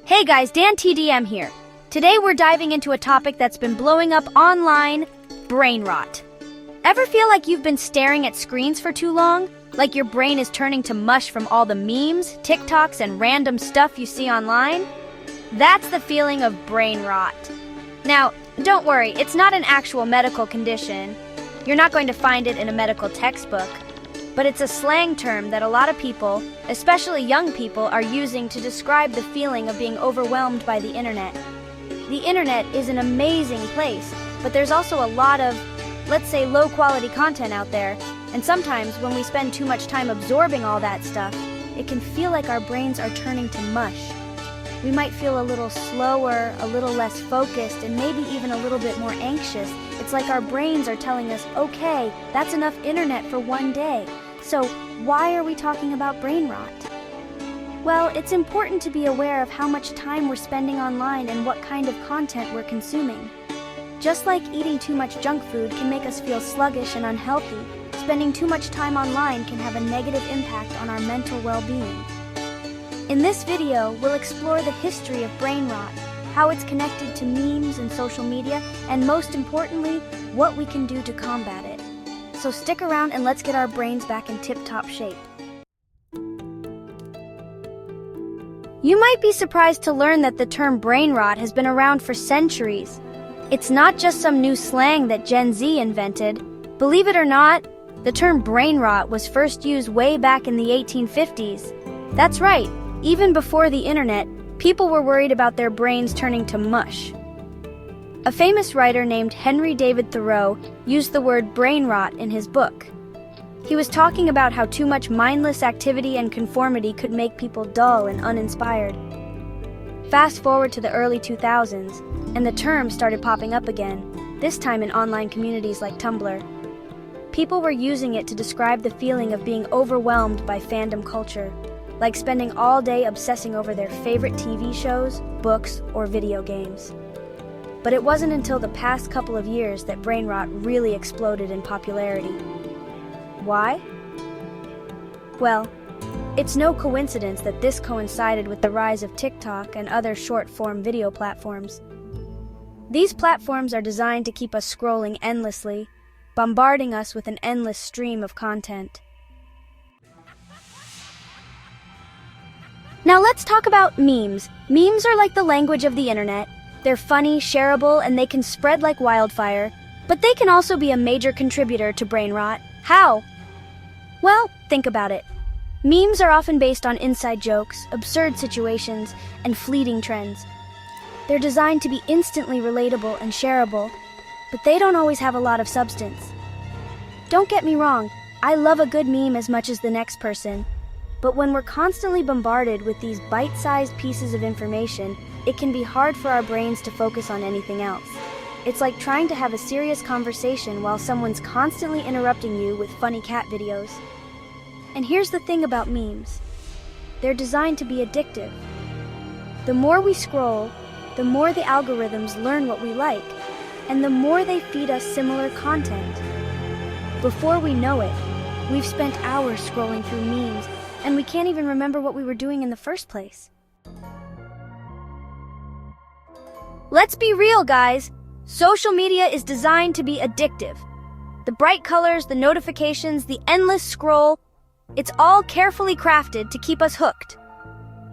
Hey guys, Dan TDM here. Today we're diving into a topic that's been blowing up online, brain rot. Ever feel like you've been staring at screens for too long? Like your brain is turning to mush from all the memes, TikToks, and random stuff you see online? That's the feeling of brain rot. Now, don't worry, it's not an actual medical condition. You're not going to find it in a medical textbook. But it's a slang term that a lot of people, especially young people, are using to describe the feeling of being overwhelmed by the internet. The internet is an amazing place, but there's also a lot of, let's say, low-quality content out there, and sometimes when we spend too much time absorbing all that stuff, it can feel like our brains are turning to mush. We might feel a little slower, a little less focused, and maybe even a little bit more anxious. It's like our brains are telling us, okay, that's enough internet for one day. So, why are we talking about brain rot? Well, it's important to be aware of how much time we're spending online and what kind of content we're consuming. Just like eating too much junk food can make us feel sluggish and unhealthy, spending too much time online can have a negative impact on our mental well-being. In this video, we'll explore the history of brain rot, how it's connected to memes and social media, and most importantly, what we can do to combat it. So stick around and let's get our brains back in tip-top shape. You might be surprised to learn that the term brain rot has been around for centuries. It's not just some new slang that Gen Z invented. Believe it or not, the term brain rot was first used way back in the 1850s. That's right, even before the internet, people were worried about their brains turning to mush. A famous writer named Henry David Thoreau used the word brain rot in his book. He was talking about how too much mindless activity and conformity could make people dull and uninspired. Fast forward to the early 2000s, and the term started popping up again, this time in online communities like Tumblr. People were using it to describe the feeling of being overwhelmed by fandom culture, like spending all day obsessing over their favorite TV shows, books, or video games. But it wasn't until the past couple of years that brain rot really exploded in popularity. Why? Well, it's no coincidence that this coincided with the rise of TikTok and other short-form video platforms. These platforms are designed to keep us scrolling endlessly, bombarding us with an endless stream of content. Now let's talk about memes. Memes are like the language of the internet. They're funny, shareable, and they can spread like wildfire, but they can also be a major contributor to brain rot. How? Well, think about it. Memes are often based on inside jokes, absurd situations, and fleeting trends. They're designed to be instantly relatable and shareable, but they don't always have a lot of substance. Don't get me wrong, I love a good meme as much as the next person, but when we're constantly bombarded with these bite-sized pieces of information, it can be hard for our brains to focus on anything else. It's like trying to have a serious conversation while someone's constantly interrupting you with funny cat videos. And here's the thing about memes. They're designed to be addictive. The more we scroll, the more the algorithms learn what we like, and the more they feed us similar content. Before we know it, we've spent hours scrolling through memes, and we can't even remember what we were doing in the first place. Let's be real, guys. Social media is designed to be addictive. The bright colors, the notifications, the endless scroll, it's all carefully crafted to keep us hooked.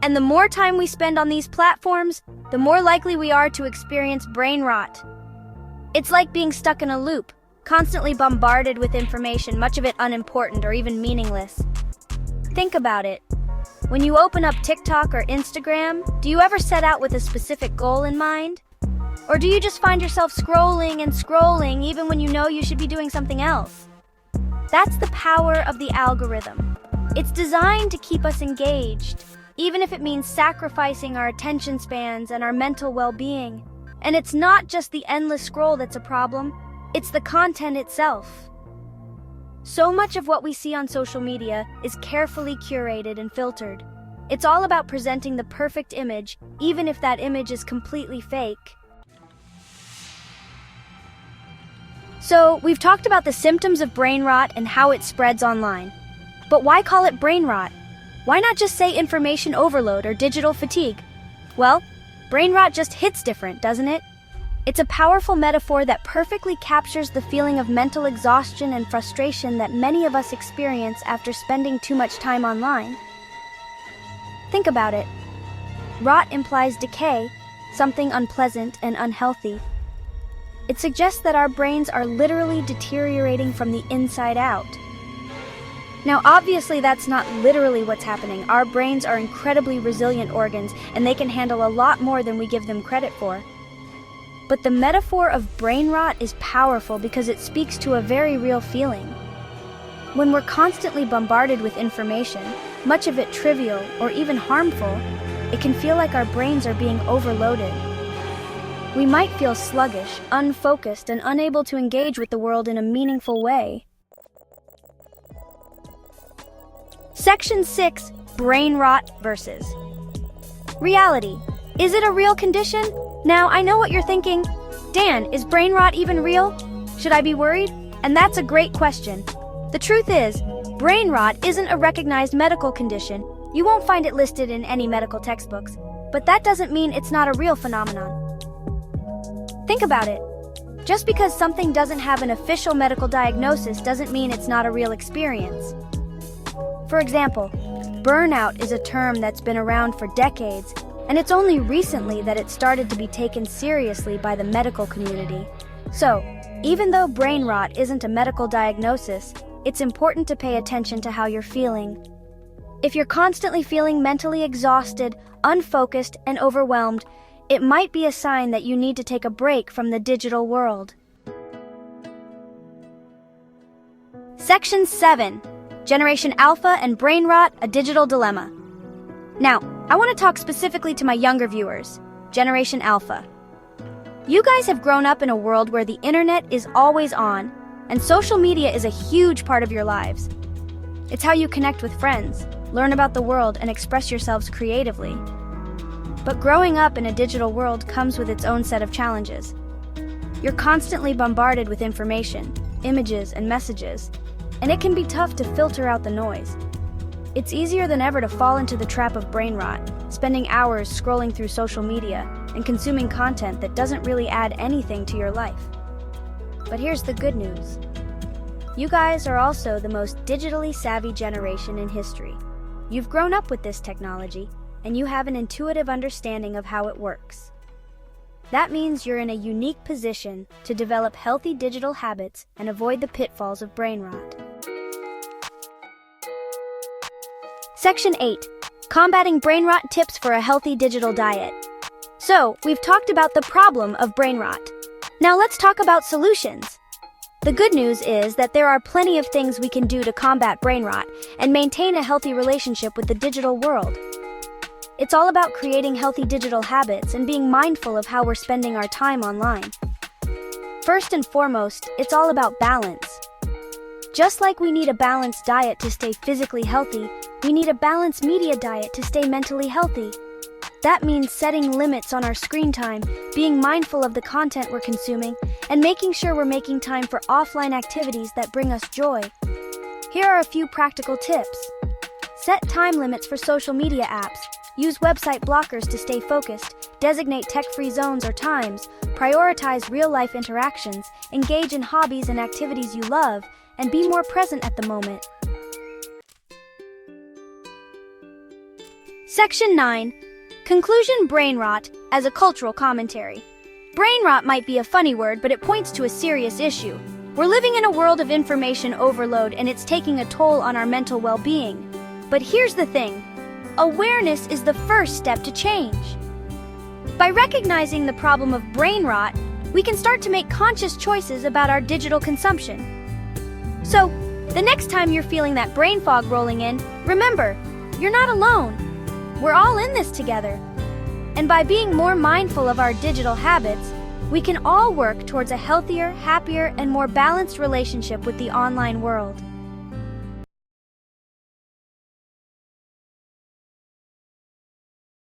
And the more time we spend on these platforms, the more likely we are to experience brain rot. It's like being stuck in a loop, constantly bombarded with information, much of it unimportant or even meaningless. Think about it. When you open up TikTok or Instagram, do you ever set out with a specific goal in mind? Or do you just find yourself scrolling and scrolling even when you know you should be doing something else? That's the power of the algorithm. It's designed to keep us engaged, even if it means sacrificing our attention spans and our mental well-being. And it's not just the endless scroll that's a problem, it's the content itself. So much of what we see on social media is carefully curated and filtered. It's all about presenting the perfect image, even if that image is completely fake. So, we've talked about the symptoms of brain rot and how it spreads online. But why call it brain rot? Why not just say information overload or digital fatigue? Well, brain rot just hits different, doesn't it? It's a powerful metaphor that perfectly captures the feeling of mental exhaustion and frustration that many of us experience after spending too much time online. Think about it. Rot implies decay, something unpleasant and unhealthy. It suggests that our brains are literally deteriorating from the inside out. Now, obviously, that's not literally what's happening. Our brains are incredibly resilient organs, and they can handle a lot more than we give them credit for. But the metaphor of brain rot is powerful because it speaks to a very real feeling. When we're constantly bombarded with information, much of it trivial or even harmful, it can feel like our brains are being overloaded. We might feel sluggish, unfocused, and unable to engage with the world in a meaningful way. Section 6, Brain Rot versus Reality. Is it a real condition? Now, I know what you're thinking. Dan, is brain rot even real? Should I be worried? And that's a great question. The truth is, brain rot isn't a recognized medical condition. You won't find it listed in any medical textbooks. But that doesn't mean it's not a real phenomenon. Think about it. Just because something doesn't have an official medical diagnosis doesn't mean it's not a real experience. For example, burnout is a term that's been around for decades, and it's only recently that it started to be taken seriously by the medical community. So, even though brain rot isn't a medical diagnosis, it's important to pay attention to how you're feeling. If you're constantly feeling mentally exhausted, unfocused, and overwhelmed, it might be a sign that you need to take a break from the digital world. Section 7. Generation Alpha and Brain Rot, a Digital Dilemma. Now, I want to talk specifically to my younger viewers, Generation Alpha. You guys have grown up in a world where the internet is always on, and social media is a huge part of your lives. It's how you connect with friends, learn about the world, and express yourselves creatively. But growing up in a digital world comes with its own set of challenges. You're constantly bombarded with information, images, and messages, and it can be tough to filter out the noise. It's easier than ever to fall into the trap of brain rot, spending hours scrolling through social media and consuming content that doesn't really add anything to your life. But here's the good news. You guys are also the most digitally savvy generation in history. You've grown up with this technology, and you have an intuitive understanding of how it works. That means you're in a unique position to develop healthy digital habits and avoid the pitfalls of brain rot. Section 8. Combating brain rot tips for a healthy digital diet. So, we've talked about the problem of brain rot. Now let's talk about solutions. The good news is that there are plenty of things we can do to combat brain rot and maintain a healthy relationship with the digital world. It's all about creating healthy digital habits and being mindful of how we're spending our time online. First and foremost, it's all about balance. Just like we need a balanced diet to stay physically healthy, we need a balanced media diet to stay mentally healthy. That means setting limits on our screen time, being mindful of the content we're consuming, and making sure we're making time for offline activities that bring us joy. Here are a few practical tips. Set time limits for social media apps. Use website blockers to stay focused. Designate tech-free zones or times. Prioritize real-life interactions. Engage in hobbies and activities you love, and be more present at the moment. Section 9. Conclusion: brain rot as a cultural commentary. Brain rot might be a funny word, but it points to a serious issue. We're living in a world of information overload, and it's taking a toll on our mental well-being. But here's the thing. Awareness is the first step to change. By recognizing the problem of brain rot, we can start to make conscious choices about our digital consumption. So, the next time you're feeling that brain fog rolling in, remember, you're not alone. We're all in this together. And by being more mindful of our digital habits, we can all work towards a healthier, happier, and more balanced relationship with the online world.